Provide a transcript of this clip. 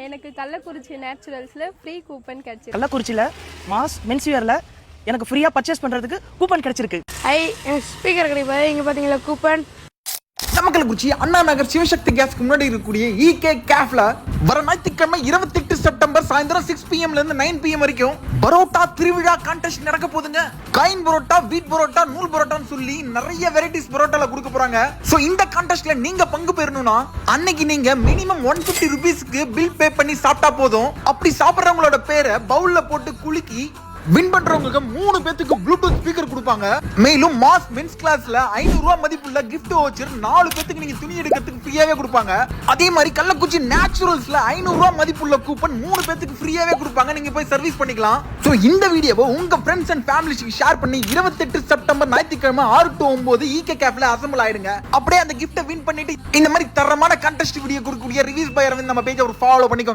எனக்கு Kallakurichi நேச்சுரல்ஸ்ல free coupon கிடைச்சிருக்கு. கள்ளக்குறிச்சியில மாஸ் மென்ஸ்வியர்ல எனக்கு ஃப்ரீயா பர்ச்சேஸ் பண்றதுக்கு கூப்பன் கிடைச்சிருக்கு. ஸ்பீக்கர் கிடைப்பாரு. இங்க பாத்தீங்களா கூப்பன். கள்ளக்குறிச்சி அண்ணா நகர் சிவசக்தி கேஸ்க்கு முன்னாடி இருக்கக்கூடிய ஈகே கேஃப்ல வர ஞாயிற்றுக்கிழமை 28 செப்டம்பர் சாயந்தரம் 6 PM ல இருந்து 9 PM வரைக்கும் பரோட்டா திருவிழா கான்டெஸ்ட் நடக்க போகுதுங்க. காயின் பரோட்டா, வீட் பரோட்டா, நூல் பரோட்டான்னு சொல்லி நிறைய வெரைட்டிஸ் பரோட்டால கொடுக்க போறாங்க. சோ இந்த கான்டெஸ்ட்ல நீங்க பங்கு பெறணும்னா அன்னைக்கு நீங்க மினிமம் 150 ரூபீஸ்க்கு பில் பே பண்ணி சாப்பிட்டா போதும். அப்படி சாப்பிடுறவங்களோட பேரை பவுல்ல போட்டு குலுக்கி வின் பண்றவங்களுக்கு 3 பேத்துக்கு ப்ளூடூத் ஸ்பீக்கர் கொடுப்பாங்க. மேலும் மாஸ் மென்ஸ் கிளாஸ்ல 500 ரூபாய் மதிப்புள்ள gift voucher 4 பேத்துக்கு நீங்க துணி எடுக்கிறதுக்கு ஃப்ரீயாவே கொடுப்பாங்க. அதே மாதிரி கள்ளக்குறிச்சி நேச்சுரல்ஸ்ல 500 ரூபாய் மதிப்புள்ள கூப்பன் 3 பேத்துக்கு ஃப்ரீயாவே கொடுப்பாங்க. நீங்க போய் சர்வீஸ் பண்ணிக்கலாம். சோ இந்த வீடியோவை உங்க ஃப்ரெண்ட்ஸ் அண்ட் ஃபேமிலிஸ்க்கு ஷேர் பண்ணி 28 செப்டம்பர் ஞாயிற்றுக்கிழமை 6 to 9 ஈகே கேஃப்ல அசெம்பிள் ஆயிடுங்க. அப்படியே அந்த கிஃப்ட்டை வின் பண்ணிட்டு இந்த மாதிரி தரமான கான்டெஸ்ட் வீடியோ கொடுக்கக்கூடிய ரிவ்யூஸ் பை அரவிந்த் நம்ம பேஜை ஒரு ஃபாலோ பண்ணிக்கோங்க.